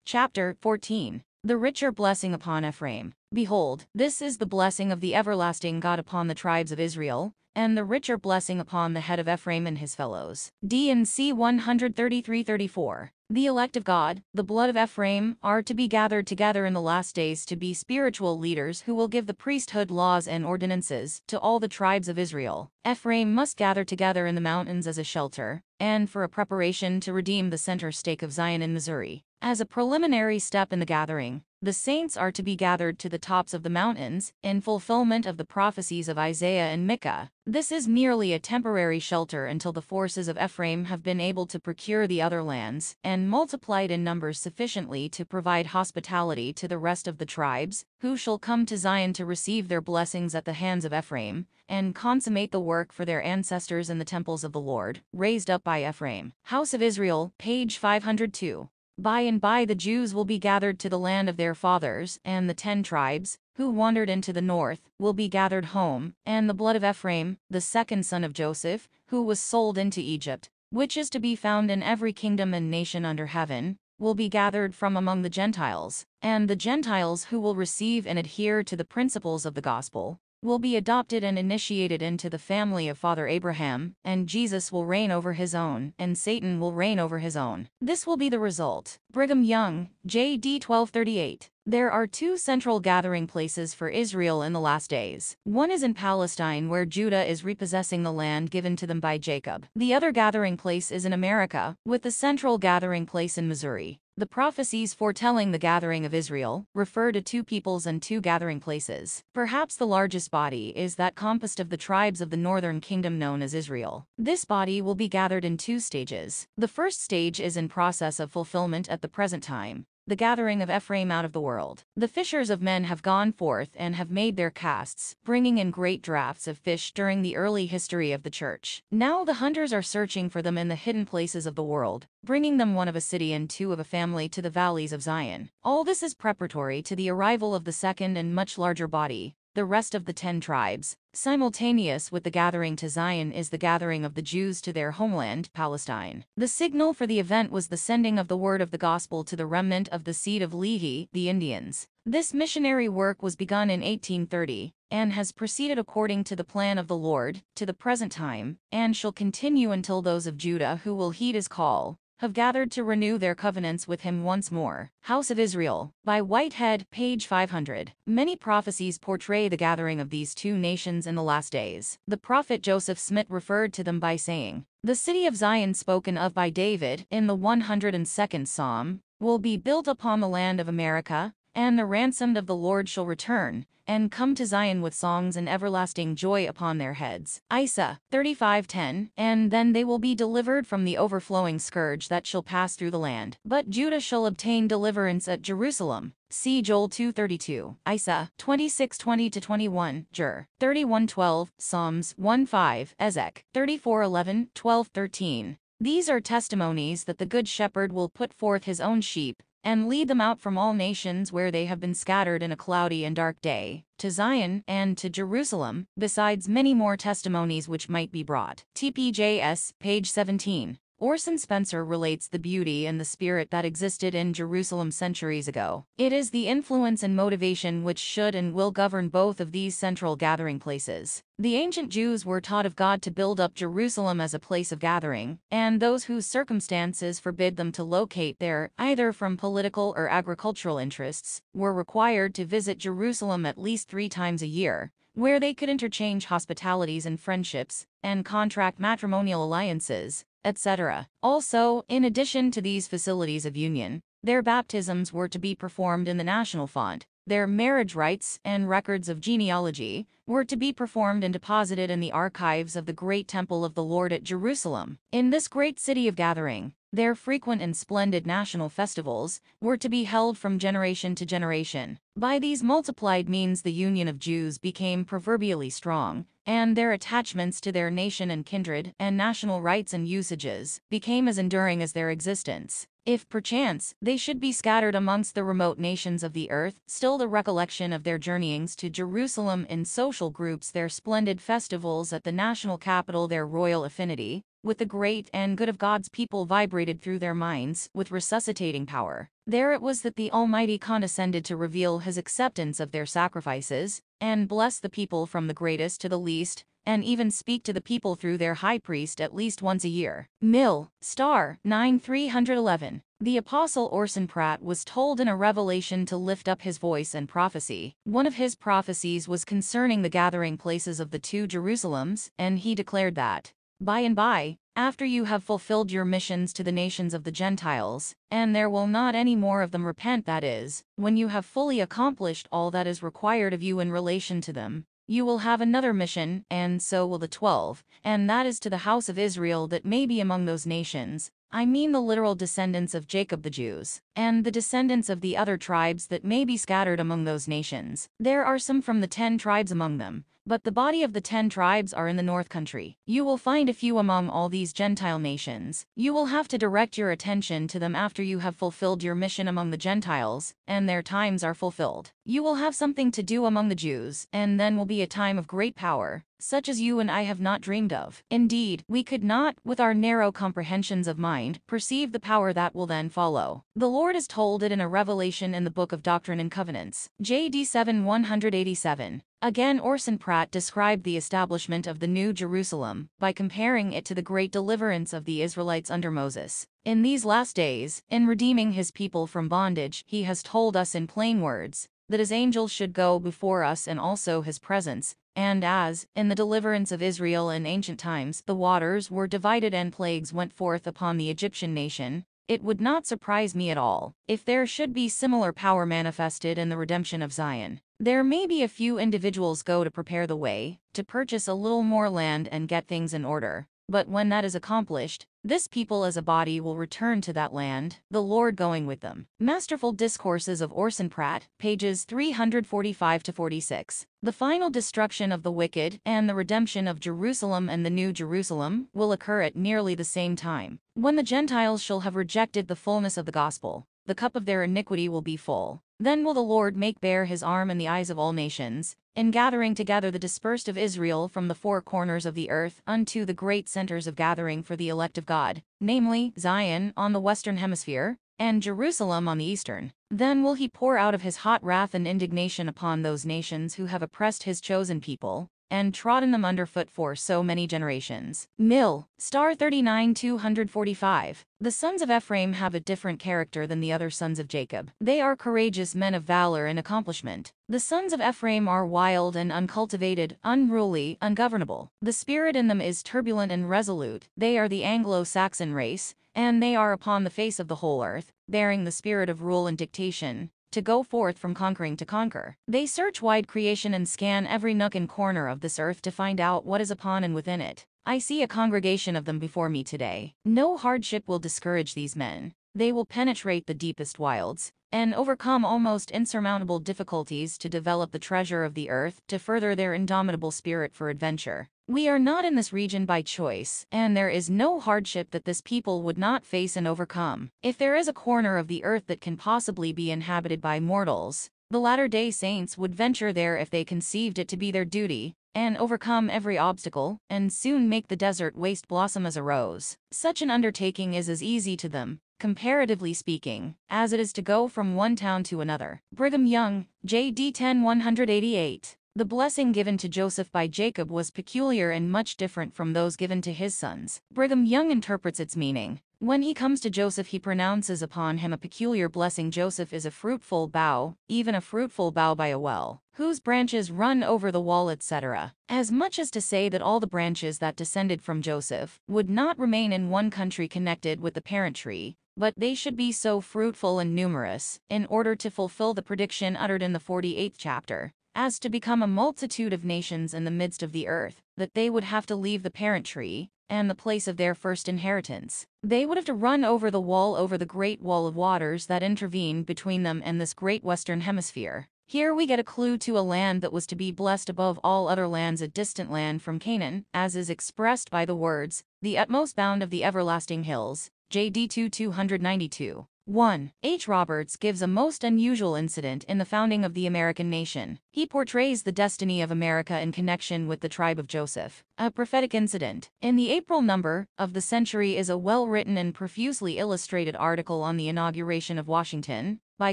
Chapter 14. The richer blessing upon Ephraim. Behold, this is the blessing of the everlasting God upon the tribes of Israel, and the richer blessing upon the head of Ephraim and his fellows. D&C 133-34. The elect of God, the blood of Ephraim, are to be gathered together in the last days to be spiritual leaders who will give the priesthood laws and ordinances to all the tribes of Israel. Ephraim must gather together in the mountains as a shelter, and for a preparation to redeem the center stake of Zion in Missouri. As a preliminary step in the gathering, the saints are to be gathered to the tops of the mountains, in fulfillment of the prophecies of Isaiah and Micah. This is merely a temporary shelter until the forces of Ephraim have been able to procure the other lands, and multiplied in numbers sufficiently to provide hospitality to the rest of the tribes, who shall come to Zion to receive their blessings at the hands of Ephraim, and consummate the work for their ancestors in the temples of the Lord, raised up by Ephraim. House of Israel, page 502. By and by the Jews will be gathered to the land of their fathers, and the 10 tribes, who wandered into the north, will be gathered home, and the blood of Ephraim, the second son of Joseph, who was sold into Egypt, which is to be found in every kingdom and nation under heaven, will be gathered from among the Gentiles, and the Gentiles who will receive and adhere to the principles of the gospel will be adopted and initiated into the family of Father Abraham, and Jesus will reign over his own, and Satan will reign over his own. This will be the result. Brigham Young, J.D. 1238. There are 2 central gathering places for Israel in the last days. One is in Palestine, where Judah is repossessing the land given to them by Jacob. The other gathering place is in America, with the central gathering place in Missouri. The prophecies foretelling the gathering of Israel refer to 2 peoples and 2 gathering places. Perhaps the largest body is that composed of the tribes of the northern kingdom known as Israel. This body will be gathered in 2 stages. The first stage is in process of fulfillment at the present time, the gathering of Ephraim out of the world. The fishers of men have gone forth and have made their casts, bringing in great drafts of fish during the early history of the church. Now the hunters are searching for them in the hidden places of the world, bringing them 1 of a city and 2 of a family to the valleys of Zion. All this is preparatory to the arrival of the second and much larger body, the rest of the 10 tribes. Simultaneous with the gathering to Zion is the gathering of the Jews to their homeland, Palestine. The signal for the event was the sending of the word of the gospel to the remnant of the seed of Lehi, the Indians. This missionary work was begun in 1830, and has proceeded according to the plan of the Lord, to the present time, and shall continue until those of Judah who will heed his call have gathered to renew their covenants with him once more. House of Israel, by Whitehead, page 500. Many prophecies portray the gathering of these 2 nations in the last days. The prophet Joseph Smith referred to them by saying, "The city of Zion spoken of by David in the 102nd Psalm will be built upon the land of America, and the ransomed of the Lord shall return, and come to Zion with songs and everlasting joy upon their heads." Isa 35:10. And then they will be delivered from the overflowing scourge that shall pass through the land. But Judah shall obtain deliverance at Jerusalem. See Joel 2:32. Isa 26:20-21. Jer 31:12. Psalms 1:5. Ezek 34:11, 12:13. These are testimonies that the Good Shepherd will put forth his own sheep, and lead them out from all nations where they have been scattered in a cloudy and dark day, to Zion and to Jerusalem, besides many more testimonies which might be brought. TPJS, page 17. Orson Spencer relates the beauty and the spirit that existed in Jerusalem centuries ago. It is the influence and motivation which should and will govern both of these central gathering places. The ancient Jews were taught of God to build up Jerusalem as a place of gathering, and those whose circumstances forbid them to locate there, either from political or agricultural interests, were required to visit Jerusalem at least 3 times a year, where they could interchange hospitalities and friendships, and contract matrimonial alliances, etc. Also, in addition to these facilities of union, their baptisms were to be performed in the national font. Their marriage rites and records of genealogy were to be performed and deposited in the archives of the great temple of the Lord at Jerusalem. In this great city of gathering, their frequent and splendid national festivals were to be held from generation to generation. By these multiplied means the union of Jews became proverbially strong, and their attachments to their nation and kindred and national rights and usages became as enduring as their existence. If perchance they should be scattered amongst the remote nations of the earth, still the recollection of their journeyings to Jerusalem in social groups, their splendid festivals at the national capital, their royal affinity with the great and good of God's people vibrated through their minds with resuscitating power. There it was that the Almighty condescended to reveal his acceptance of their sacrifices, and bless the people from the greatest to the least, and even speak to the people through their high priest at least once a year. Mill, Star, 9-311. The Apostle Orson Pratt was told in a revelation to lift up his voice and prophesy. One of his prophecies was concerning the gathering places of the two Jerusalems, and he declared that, by and by, after you have fulfilled your missions to the nations of the Gentiles, and there will not any more of them repent, that is, when you have fully accomplished all that is required of you in relation to them, you will have another mission, and so will the 12, and that is to the house of Israel that may be among those nations. I mean the literal descendants of Jacob the Jews, and the descendants of the other tribes that may be scattered among those nations. There are some from the 10 tribes among them, but the body of the 10 tribes are in the north country. You will find a few among all these Gentile nations. You will have to direct your attention to them after you have fulfilled your mission among the Gentiles, and their times are fulfilled. You will have something to do among the Jews, and then will be a time of great power, such as you and I have not dreamed of. Indeed, we could not, with our narrow comprehensions of mind, perceive the power that will then follow. The Lord has told it in a revelation in the Book of Doctrine and Covenants, J.D. 7-187. Again, Orson Pratt described the establishment of the New Jerusalem by comparing it to the great deliverance of the Israelites under Moses. In these last days, in redeeming his people from bondage, he has told us in plain words that his angels should go before us and also his presence, and as, in the deliverance of Israel in ancient times, the waters were divided and plagues went forth upon the Egyptian nation, it would not surprise me at all if there should be similar power manifested in the redemption of Zion. There may be a few individuals go to prepare the way, to purchase a little more land and get things in order, but when that is accomplished, this people as a body will return to that land, the Lord going with them. Masterful Discourses of Orson Pratt, pages 345-46. The final destruction of the wicked and the redemption of Jerusalem and the New Jerusalem will occur at nearly the same time. When the Gentiles shall have rejected the fullness of the gospel, the cup of their iniquity will be full. Then will the Lord make bare his arm in the eyes of all nations, in gathering together the dispersed of Israel from the 4 corners of the earth unto the great centers of gathering for the elect of God, namely, Zion on the western hemisphere, and Jerusalem on the eastern. Then will he pour out of his hot wrath and indignation upon those nations who have oppressed his chosen people, and trodden them underfoot for so many generations. Mill, Star 39-245. The sons of Ephraim have a different character than the other sons of Jacob. They are courageous men of valor and accomplishment. The sons of Ephraim are wild and uncultivated, unruly, ungovernable. The spirit in them is turbulent and resolute. They are the Anglo-Saxon race, and they are upon the face of the whole earth, bearing the spirit of rule and dictation, to go forth from conquering to conquer. They search wide creation and scan every nook and corner of this earth to find out what is upon and within it. I see a congregation of them before me today. No hardship will discourage these men. They will penetrate the deepest wilds, and overcome almost insurmountable difficulties to develop the treasure of the earth, to further their indomitable spirit for adventure. We are not in this region by choice, and there is no hardship that this people would not face and overcome. If there is a corner of the earth that can possibly be inhabited by mortals, the latter-day saints would venture there if they conceived it to be their duty, and overcome every obstacle, and soon make the desert waste blossom as a rose. Such an undertaking is as easy to them, comparatively speaking, as it is to go from one town to another. Brigham Young, J.D. 10-188. The blessing given to Joseph by Jacob was peculiar and much different from those given to his sons. Brigham Young interprets its meaning. When he comes to Joseph, he pronounces upon him a peculiar blessing. Joseph is a fruitful bough, even a fruitful bough by a well, whose branches run over the wall, etc. As much as to say that all the branches that descended from Joseph would not remain in one country connected with the parent tree, but they should be so fruitful and numerous, in order to fulfill the prediction uttered in the 48th chapter, as to become a multitude of nations in the midst of the earth, that they would have to leave the parent tree, and the place of their first inheritance. They would have to run over the wall, over the great wall of waters that intervened between them and this great western hemisphere. Here we get a clue to a land that was to be blessed above all other lands, a distant land from Canaan, as is expressed by the words, the utmost bound of the everlasting hills, J.D. 2-292. 1. H. Roberts gives a most unusual incident in the founding of the American nation. He portrays the destiny of America in connection with the tribe of Joseph. A prophetic incident. In the April number of the Century is a well-written and profusely illustrated article on the inauguration of Washington by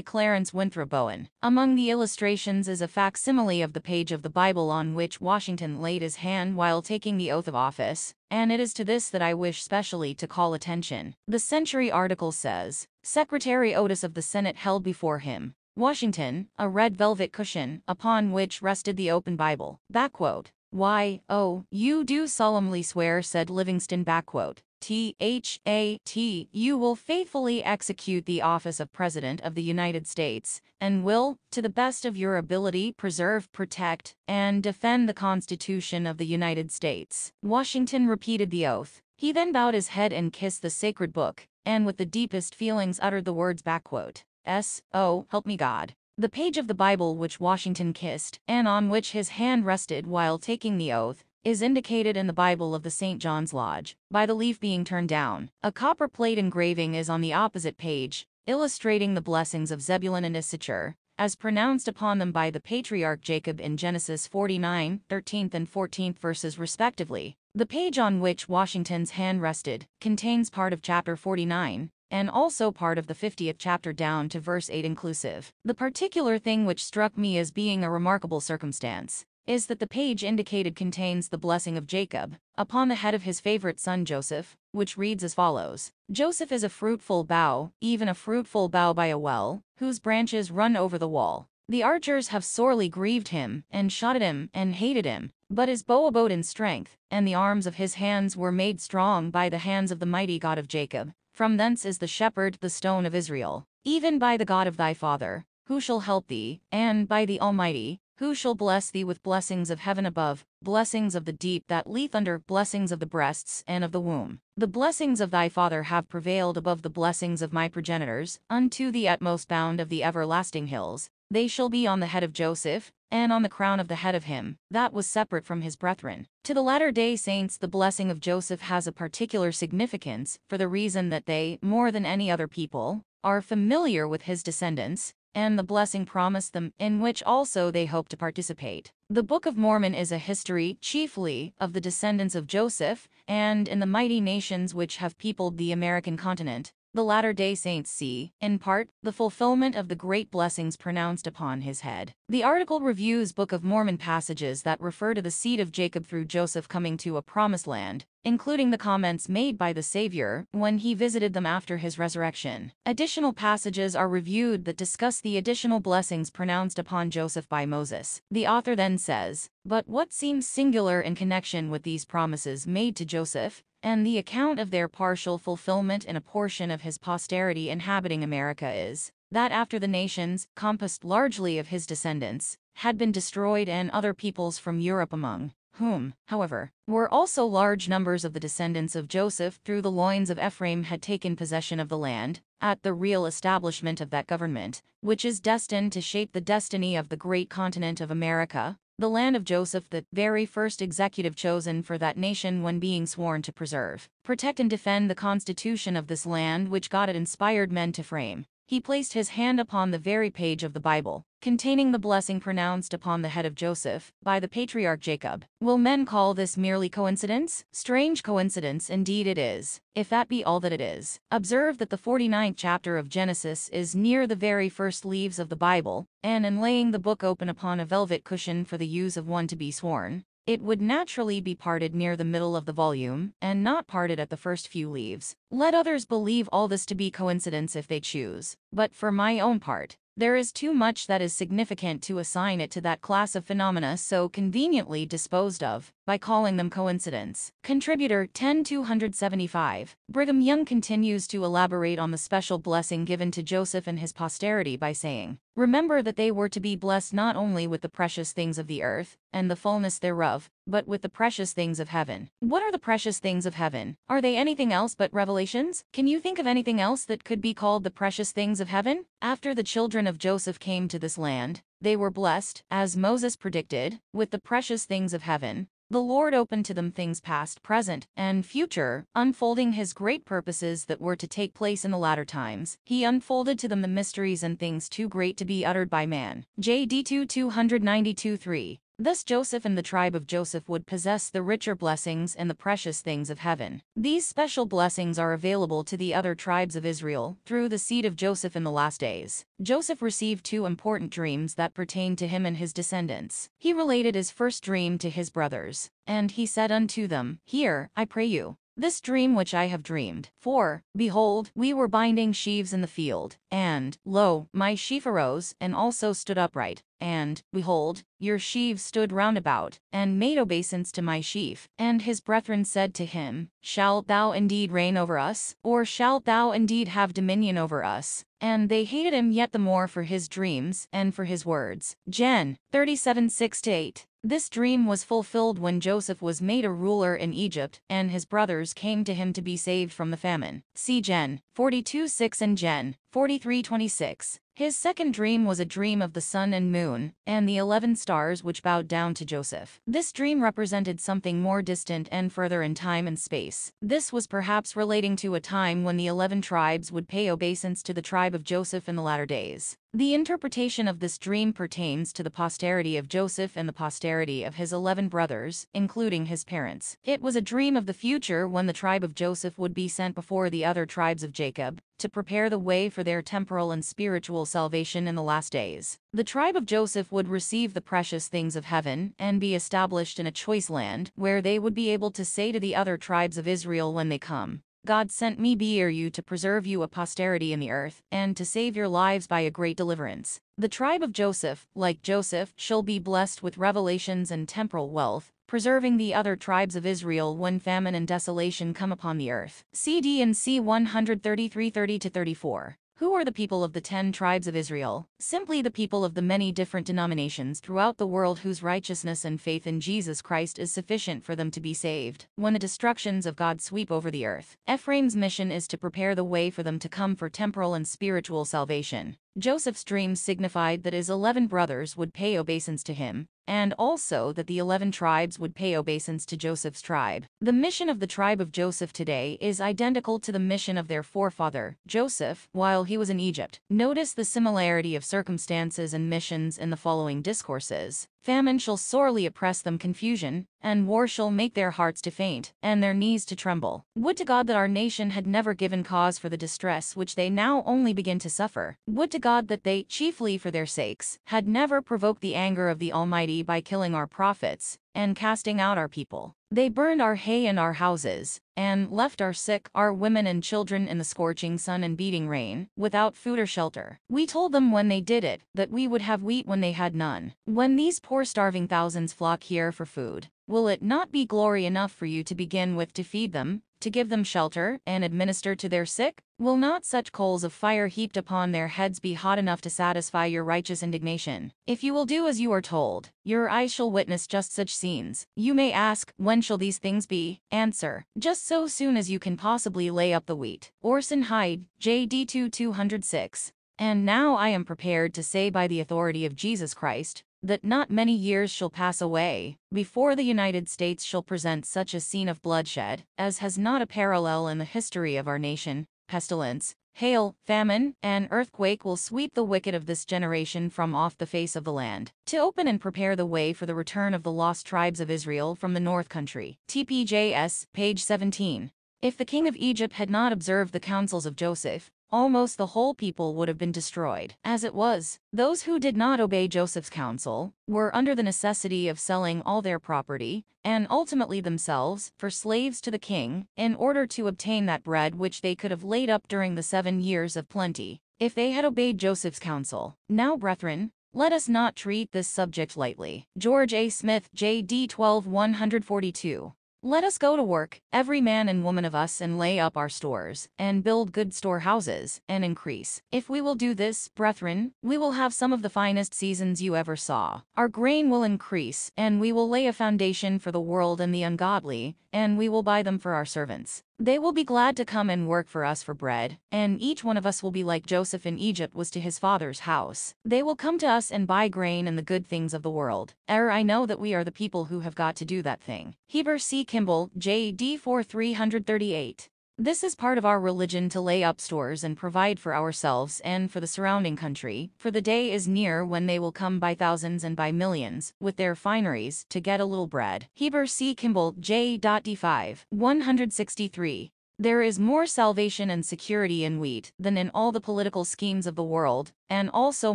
Clarence Winthrop Bowen. Among the illustrations is a facsimile of the page of the Bible on which Washington laid his hand while taking the oath of office, and it is to this that I wish specially to call attention. The Century article says, Secretary Otis of the Senate held before him, Washington, a red velvet cushion, upon which rested the open Bible. Backquote. Why, oh, you do solemnly swear, said Livingston, backquote. T.H.A.T. You will faithfully execute the office of President of the United States, and will, to the best of your ability, preserve, protect, and defend the Constitution of the United States. Washington repeated the oath. He then bowed his head and kissed the sacred book, and with the deepest feelings uttered the words, backquote, S.O. help me God. The page of the Bible which Washington kissed, and on which his hand rested while taking the oath, is indicated in the Bible of the St. John's Lodge, by the leaf being turned down. A copper plate engraving is on the opposite page, illustrating the blessings of Zebulun and Issachar, as pronounced upon them by the patriarch Jacob in Genesis 49, 13th and 14th verses respectively. The page on which Washington's hand rested contains part of chapter 49, and also part of the 50th chapter down to verse 8 inclusive. The particular thing which struck me as being a remarkable circumstance is that the page indicated contains the blessing of Jacob upon the head of his favorite son Joseph, which reads as follows. Joseph is a fruitful bough, even a fruitful bough by a well, whose branches run over the wall. The archers have sorely grieved him, and shot at him, and hated him. But his bow abode in strength, and the arms of his hands were made strong by the hands of the mighty God of Jacob. From thence is the shepherd, the stone of Israel. Even by the God of thy father, who shall help thee, and by the Almighty, who shall bless thee with blessings of heaven above, blessings of the deep that leath under, blessings of the breasts and of the womb. The blessings of thy father have prevailed above the blessings of my progenitors, unto the utmost bound of the everlasting hills. They shall be on the head of Joseph, and on the crown of the head of him that was separate from his brethren. To the Latter-day Saints, the blessing of Joseph has a particular significance, for the reason that they, more than any other people, are familiar with his descendants, and the blessing promised them, in which also they hope to participate. The Book of Mormon is a history, chiefly, of the descendants of Joseph, and in the mighty nations which have peopled the American continent, the Latter-day Saints see, in part, the fulfillment of the great blessings pronounced upon his head. The article reviews Book of Mormon passages that refer to the seed of Jacob through Joseph coming to a promised land, including the comments made by the Savior when he visited them after his resurrection. Additional passages are reviewed that discuss the additional blessings pronounced upon Joseph by Moses. The author then says, but what seems singular in connection with these promises made to Joseph, and the account of their partial fulfillment in a portion of his posterity inhabiting America is, that after the nations, composed largely of his descendants, had been destroyed and other peoples from Europe among whom, however, were also large numbers of the descendants of Joseph through the loins of Ephraim had taken possession of the land, at the real establishment of that government, which is destined to shape the destiny of the great continent of America, the land of Joseph, the very first executive chosen for that nation when being sworn to preserve, protect and defend the constitution of this land which God had inspired men to frame. He placed his hand upon the very page of the Bible, containing the blessing pronounced upon the head of Joseph by the patriarch Jacob. Will men call this merely coincidence? Strange coincidence indeed it is, if that be all that it is. Observe that the 49th chapter of Genesis is near the very first leaves of the Bible, and in laying the book open upon a velvet cushion for the use of one to be sworn, it would naturally be parted near the middle of the volume, and not parted at the first few leaves. Let others believe all this to be coincidence if they choose, but for my own part, there is too much that is significant to assign it to that class of phenomena so conveniently disposed of, by calling them coincidence. Contributor 10275. Brigham Young continues to elaborate on the special blessing given to Joseph and his posterity by saying, remember that they were to be blessed not only with the precious things of the earth, and the fullness thereof, but with the precious things of heaven. What are the precious things of heaven? Are they anything else but revelations? Can you think of anything else that could be called the precious things of heaven? After the children of Joseph came to this land, they were blessed, as Moses predicted, with the precious things of heaven, The Lord opened to them things past, present, and future, unfolding his great purposes that were to take place in the latter times. He unfolded to them the mysteries and things too great to be uttered by man. JD 292-3. Thus Joseph and the tribe of Joseph would possess the richer blessings and the precious things of heaven. These special blessings are available to the other tribes of Israel through the seed of Joseph in the last days. Joseph received two important dreams that pertained to him and his descendants. He related his first dream to his brothers, and he said unto them, Hear, I pray you, this dream which I have dreamed. For, behold, we were binding sheaves in the field, and, lo, my sheaf arose, and also stood upright. And, behold, your sheaves stood round about, and made obeisance to my sheaf. And his brethren said to him, Shalt thou indeed reign over us? Or shalt thou indeed have dominion over us? And they hated him yet the more for his dreams, and for his words. Gen. 37:6-8. This dream was fulfilled when Joseph was made a ruler in Egypt, and his brothers came to him to be saved from the famine. See Gen. 42:6 and Gen. 43:26. His second dream was a dream of the sun and moon, and the 11 stars which bowed down to Joseph. This dream represented something more distant and further in time and space. This was perhaps relating to a time when the 11 tribes would pay obeisance to the tribe of Joseph in the latter days. The interpretation of this dream pertains to the posterity of Joseph and the posterity of his 11 brothers, including his parents. It was a dream of the future when the tribe of Joseph would be sent before the other tribes of Jacob, to prepare the way for their temporal and spiritual salvation in the last days. The tribe of Joseph would receive the precious things of heaven and be established in a choice land, where they would be able to say to the other tribes of Israel when they come, God sent me before you to preserve you a posterity in the earth, and to save your lives by a great deliverance. The tribe of Joseph, like Joseph, shall be blessed with revelations and temporal wealth, preserving the other tribes of Israel when famine and desolation come upon the earth. CD and C 133:30-34. Who are the people of the 10 tribes of Israel? Simply the people of the many different denominations throughout the world whose righteousness and faith in Jesus Christ is sufficient for them to be saved. When the destructions of God sweep over the earth, Ephraim's mission is to prepare the way for them to come for temporal and spiritual salvation. Joseph's dream signified that his 11 brothers would pay obeisance to him, and also that the 11 tribes would pay obeisance to Joseph's tribe. The mission of the tribe of Joseph today is identical to the mission of their forefather, Joseph, while he was in Egypt. Notice the similarity of circumstances and missions in the following discourses. Famine shall sorely oppress them, confusion, and war shall make their hearts to faint, and their knees to tremble. Would to God that our nation had never given cause for the distress which they now only begin to suffer. Would to God that they, chiefly for their sakes, had never provoked the anger of the Almighty by killing our prophets, and casting out our people. They burned our hay and our houses, and left our sick, our women and children in the scorching sun and beating rain, without food or shelter. We told them when they did it, that we would have wheat when they had none. When these poor starving thousands flock here for food, will it not be glory enough for you to begin with to feed them, to give them shelter, and administer to their sick? Will not such coals of fire heaped upon their heads be hot enough to satisfy your righteous indignation? If you will do as you are told, your eyes shall witness just such scenes. You may ask, when shall these things be? Answer, just so soon as you can possibly lay up the wheat. Orson Hyde, JD 206. And now I am prepared to say by the authority of Jesus Christ, that not many years shall pass away before the United States shall present such a scene of bloodshed as has not a parallel in the history of our nation. Pestilence, hail, famine, and earthquake will sweep the wicked of this generation from off the face of the land, to open and prepare the way for the return of the lost tribes of Israel from the north country. TPJS, page 17. If the king of Egypt had not observed the counsels of Joseph, almost the whole people would have been destroyed. As it was, those who did not obey Joseph's counsel were under the necessity of selling all their property, and ultimately themselves, for slaves to the king, in order to obtain that bread which they could have laid up during the 7 years of plenty, if they had obeyed Joseph's counsel. Now, brethren, let us not treat this subject lightly. George A. Smith, J.D. 12-142. Let us go to work, every man and woman of us, and lay up our stores, and build good storehouses, and increase. If we will do this, brethren, we will have some of the finest seasons you ever saw. Our grain will increase, and we will lay a foundation for the world and the ungodly, and we will buy them for our servants. They will be glad to come and work for us for bread, and each one of us will be like Joseph in Egypt was to his father's house. They will come to us and buy grain and the good things of the world. I know that we are the people who have got to do that thing. Heber C. Kimball, J.D. 4338. This is part of our religion to lay up stores and provide for ourselves and for the surrounding country, for the day is near when they will come by thousands and by millions, with their fineries, to get a little bread. Heber C. Kimball, J.D. 5, 163. There is more salvation and security in wheat than in all the political schemes of the world, and also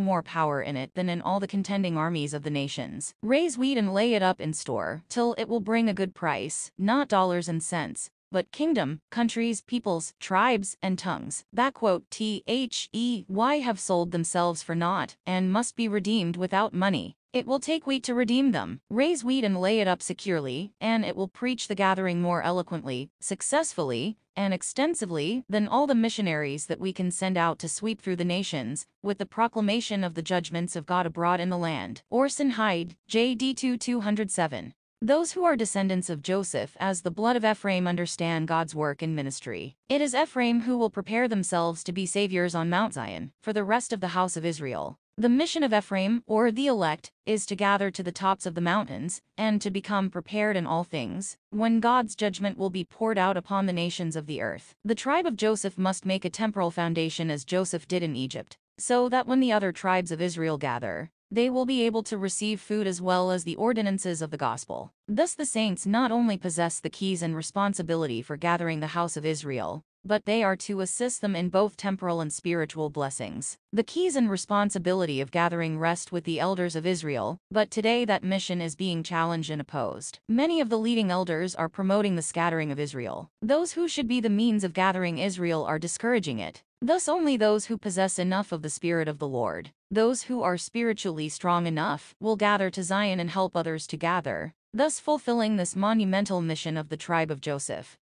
more power in it than in all the contending armies of the nations. Raise wheat and lay it up in store, till it will bring a good price, not dollars and cents, but kingdom, countries, peoples, tribes, and tongues. They have sold themselves for naught, and must be redeemed without money. It will take wheat to redeem them. Raise wheat and lay it up securely, and it will preach the gathering more eloquently, successfully, and extensively than all the missionaries that we can send out to sweep through the nations, with the proclamation of the judgments of God abroad in the land. Orson Hyde, J.D. 207. Those who are descendants of Joseph as the blood of Ephraim understand God's work in ministry. It is Ephraim who will prepare themselves to be saviors on Mount Zion, for the rest of the house of Israel. The mission of Ephraim, or the elect, is to gather to the tops of the mountains, and to become prepared in all things, when God's judgment will be poured out upon the nations of the earth. The tribe of Joseph must make a temporal foundation as Joseph did in Egypt, so that when the other tribes of Israel gather, they will be able to receive food as well as the ordinances of the gospel. Thus the saints not only possess the keys and responsibility for gathering the house of Israel, but they are to assist them in both temporal and spiritual blessings. The keys and responsibility of gathering rest with the elders of Israel, but today that mission is being challenged and opposed. Many of the leading elders are promoting the scattering of Israel. Those who should be the means of gathering Israel are discouraging it. Thus only those who possess enough of the Spirit of the Lord, those who are spiritually strong enough, will gather to Zion and help others to gather, thus fulfilling this monumental mission of the tribe of Joseph.